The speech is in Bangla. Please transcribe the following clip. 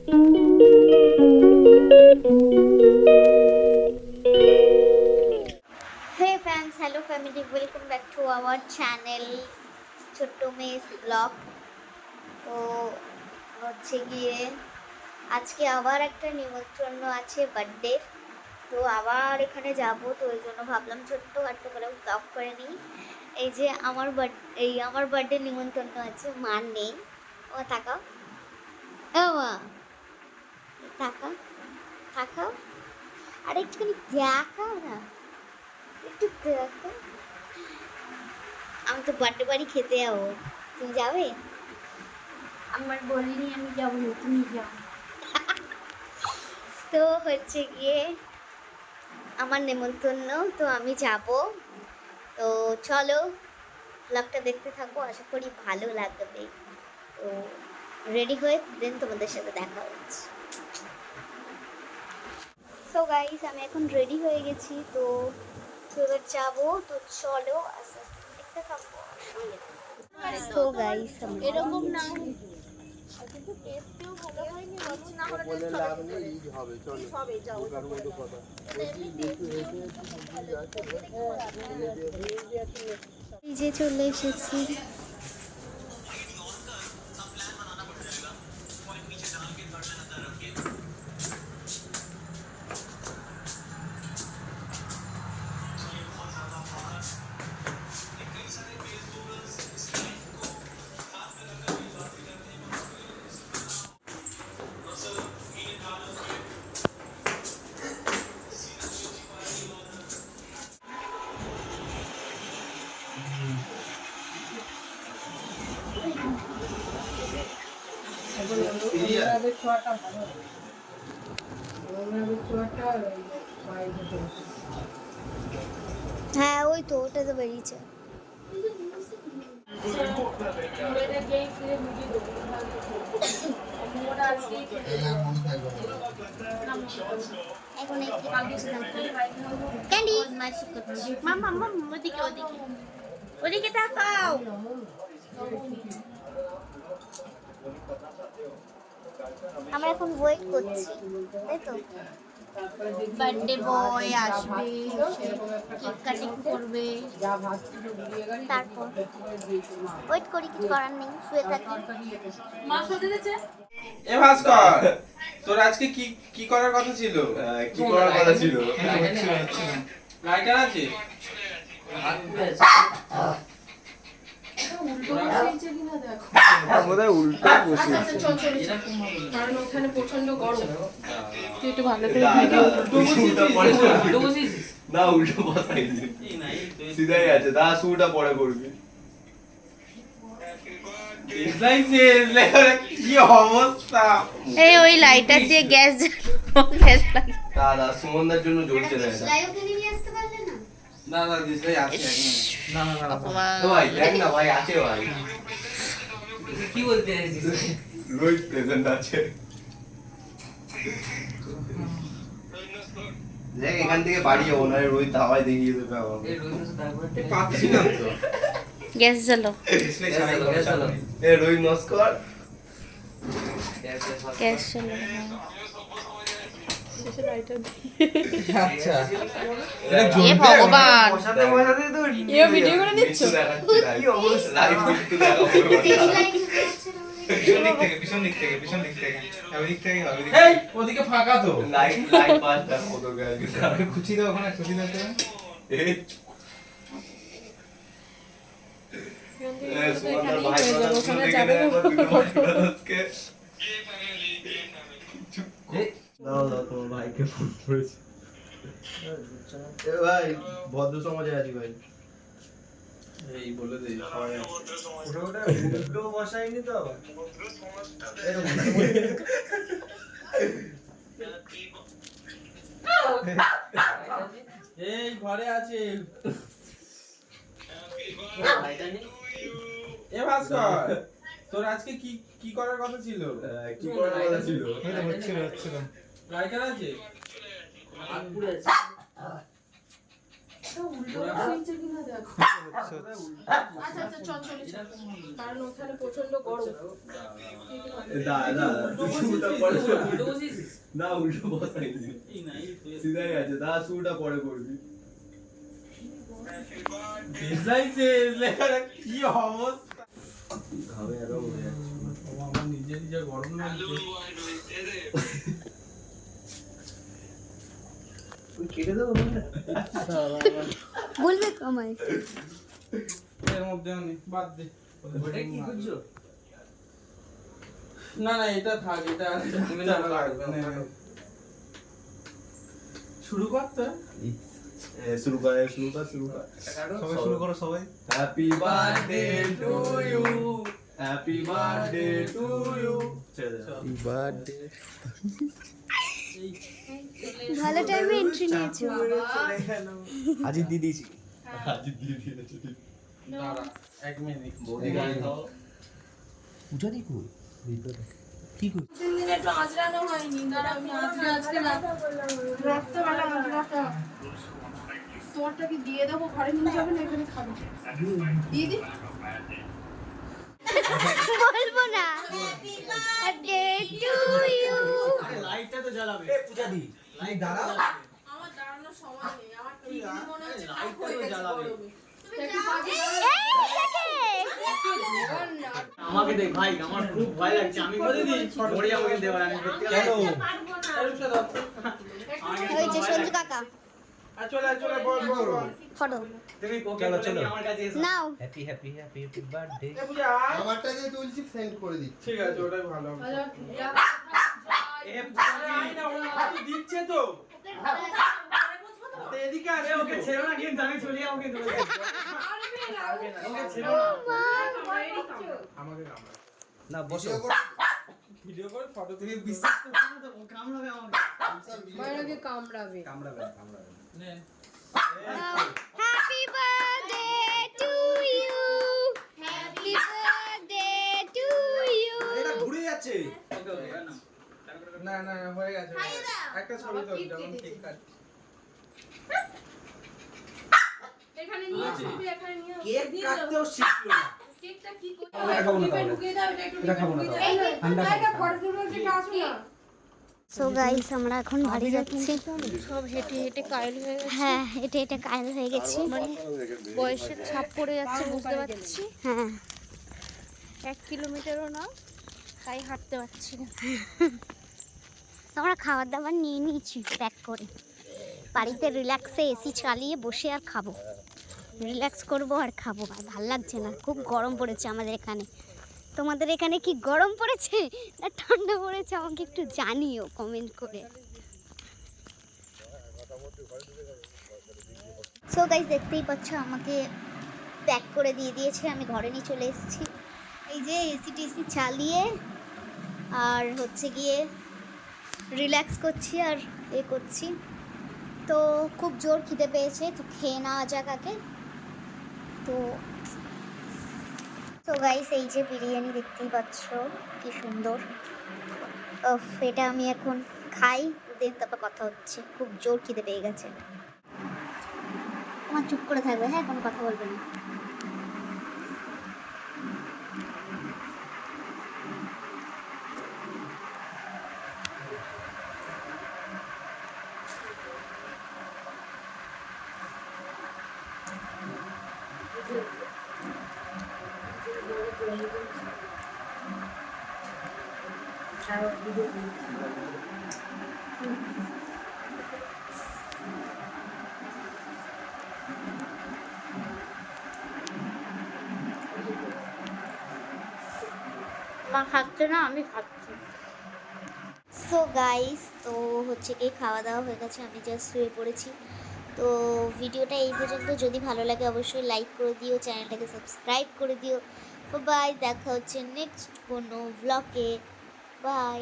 Hey fans, hello family, welcome back to our channel ছোট্ট মেস ব্লগ। তো হচ্ছে গিয়ে আজকে আবার একটা নিমন্ত্রণ আছে বার্থডে। তো আবার এখানে যাব, তো ওই জন্য ভাবলাম ছোট্ট খাট্ট করে ব্লগ করে নিই। এই যে আমার বার্থডে নিমন্ত্রণ আছে, মা নেই। ও তাকাও, ও মা তাকাও তাকাও, আর একটুখানি দেখাও না, একটু দেখো। আমি তো বার্থডে বাড়ি খেতে যাবো, তুমি যাবে? আমার বলিনি আমি যাবো না, তুমি যাও। তো হচ্ছে গিয়ে আমার নেমন্তন্ন, তো আমি যাব। তো চলো ব্লগটা দেখতে থাকো, আশা করি ভালো লাগবে। তো রেডি হয়ে দেন তোমাদের সাথে দেখা হচ্ছে। সো গাইস, আমি এখন রেডি হয়ে গেছি, তো এবার যাবো। তো চলো আস্তে আস্তে দেখতে থাকো, সঙ্গে তো গাইস এরকম না কিন্তু টেস্টও ভালো হয়নি, রোজ না হলে বলে লাভ নেই, ইজ হবে। চলো সবে যাও ওটার মতো কথা এই যে চলে এসেছি। হ্যাঁ ওই তো, ওটা তো বেরিয়েছে। এখন একটু ক্যান্ডি মাম্মা মাম্মা ওদিকে ওদিকে ওদিকে তাকাও। আমরা এখন ওয়েট করছি, তাই তো? বার্থডে বয় আসবে, কেক কাটিং করবে, তারপর ওয়েট করি, কিছু করার নেই, শুয়ে থাকি। মা সত্যি দিয়েছে। এ ভাস্কর, তোর আজকে কি কি করার কথা ছিল? কি করার কথা ছিল? লাইটার আছে? বোধহয় উল্টো বসে কারণ ওখানে প্রচন্ড গরম, তুই একটু ভালো করে না, উল্টো বসাই সিধাই আছে। দা শুটা পরে করবি। কি অবস্থা! এই ওই লাইটার দিয়ে গ্যাস দাদা সুমনদার জন্য জ্বলছে না এটা। লাইওকে নিয়ে আসতে পারলে না? না না দিশাই আছে না না না তো ভাই দেখ না ভাই, আছে ভাই। কি বলতে চাইছিস? রোহিত প্রেজেন্ট আছে। দেখ এখান থেকে বাড়ি যাবো না, রোহিত হাওয়ায় দেখিয়ে দেবে আমাকে। পাচ্ছি না তো। গ্যাস জ্বালো, এ রোহিত নস্কর। গ্যাস জ্বালো। আচ্ছা এ ভগবান, বসাতে বসাতে তো এও ভিডিও করে নিচ্ছ? কি অবস্থা, লাইভ একটু দেখাবো। পিছন দিক থেকে ওদিক থেকে হবে। এই ওদিকে ফাঁকা তো। লাইভ পাস দেখো তো গাইস। আমি খুঁচি দাও, ওখানে খুঁচি দাও তো। এই সুমনদার ভাই কথা শুনে দেখে একবার ভিডিও আজকে। দাও দাও, তোমার ভাইকে ফোন করেছি। এ ভাই, ভদ্র সমাজে আছি ভাই। এই বলে দে সবাই উল্টো বসাইনি তো আবার। এই ঘরে আছে। এ ভাস্কর, তোর আজকে কি কি করার কথা ছিল? কি করার কথা ছিল? লাইটার আছে? একটা উল্টো হয়েছে কিনা দেখো। আচ্ছা আচ্ছা চল চলে চল, কারণ ওখানে প্রচন্ড গরম। দাদা শুটা পরে না উল্টো বসাইনি সিধাই আছে দাদা শুটা পরে করবি ডিজাইনসে লেখাটা কি অবস্থা ঘামে আরো হয়ে যাচ্ছে আমার নিজের যা গরম লাগছে ওই কেটে দাও না বলবে আমায় এর মধ্যে আমি বাদ দে ওটা কি করছো না না এটা থাক এটা তুমি না লাগবে না শুরু করতে শুরু কর সবাই শুরু করো সবাই happy birthday to you happy birthday to you happy birthday ভালো টাইমে এন্ট্রি নিয়েছো। আজি দিদিছি আজি দিদি দাঁড়া এক মিনিট বৌদি গায়ে দাও পূজা দি কই ভিতরে কি কই তিন দিন একটু আজরানো হয়নি, দাঁড়া আমি আজকে রাত্রেবেলা আজরাটা তোরটা কি দিয়ে দেবো, ঘরে নিয়ে যাবে না এখানে খাবে? দিয়ে দি। বলবো না হ্যাপি বার্থডে টু ইউ। লাইটটা তো জ্বালাবে এ পূজা দি লাইট দাঁড়াও আমার দাঁড়ানোর সময় নেই, আমার কি মনে হচ্ছে লাইটটা হয়ে তো গেছে জ্বালাবে। গরমে। একটু বাজে না। আমাকে দেখ ভাই আমার খুব ভয় লাগছে আমি বলে দিই মরে যাবো কিন্তু এবার আমি সত্যি কেন ওই যে সঞ্জু কাকা চলে চলে বল বল ফটো তুমি কোকে চলো, বলে চলো। নিয়ে আমার কাছে এসো নাও। হ্যাপি হ্যাপি হ্যাপি বার্থডে এ পূজা আমারটা যে তুলছি সেন্ড করে দিচ্ছি ঠিক আছে ওটাই ভালো হবে এ আই না ওরা কত দিচ্ছে তো তো এদিকে আসে ওকে ছেড়ো না কিন্তু আমি চলে যাবো কিন্তু ওকে ছেড়ো না আমাকে কামড়া না বসো ভিডিও করে ফটো তুমি বিশ্বাস করছো না তো ও কামড়াবে আমাকে বাইরে কামড়াবে। কামড়াবে কামড়াবে নে happy birthday to you happy birthday to you. এটা ঘুরে যাচ্ছে ওকে ওকে না না না হয়ে গেছে একটা ছবি তো যেমন কেক কাট এখানে নিয়ে আসবি, এখানে নিয়ে কেক কাটতেও শিখলো না কেকটা কি করতে এটা খাবো না হবে? তাহলে। ঢুকিয়ে দাও, এটা একটু এটা খাবো না ঢুকিয়ে তাহলে। দাও। ঠান্ডা খাবো। এটা ঘরে তুলবে, এটা আসবে না। সো গাইস আমরা এখন বাড়ি যাচ্ছি। সব হেঁটে হেঁটে কাইল হয়ে গেছে, হ্যাঁ এটা এটা কায়ল হয়ে গেছি। মানে বয়সের ছাপ পড়ে যাচ্ছে, বুঝতে পারছি। হ্যাঁ 1 কিলোমিটারও না, তাই হাঁটতে পারছি না। আমরা খাবার দাবার নিয়ে নিয়েছি প্যাক করে। বাড়িতে রিল্যাক্সে এসি চালিয়ে বসে আর খাবো, রিল্যাক্স করবো আর খাবো। আর ভাল লাগছে না, খুব গরম পড়েছে আমাদের এখানে। তোমাদের এখানে কি গরম পড়েছে না ঠান্ডা পড়েছে আমাকে একটু জানিও কমেন্ট করে। সো গাইস দেখতেই পাচ্ছ আমাকে প্যাক করে দিয়ে দিয়েছে, আমি ঘরে নিয়ে চলে এসেছি। এই যে এসি টেসি চালিয়ে আর হচ্ছে গিয়ে রিল্যাক্স করছি আর এ করছি। তো খুব জোর খিদে পেয়েছে, তো খেয়ে নেওয়া যাক আগে। তো গাইস এই যে বিরিয়ানি দেখতেই পাচ্ছ কি সুন্দর। এটা আমি এখন খাই, দেন তারপর কথা হচ্ছে। খুব জোর খিদে পেয়ে গেছে আমার। চুপ করে থাকবে, হ্যাঁ কোনো কথা বলবে না। মা খাচ্ছে না, আমি খাচ্ছি। সো গাইস তো হচ্ছে কি খাওয়া দাওয়া হয়ে গেছে, আমি জাস্ট শুয়ে পড়েছি। তো ভিডিওটা এই পর্যন্ত। যদি ভালো লাগে অবশ্যই লাইক করে দিও, চ্যানেলটাকে সাবস্ক্রাইব করে দিও। বাই, দেখা হচ্ছে নেক্সট কোনো ব্লগে। বাই।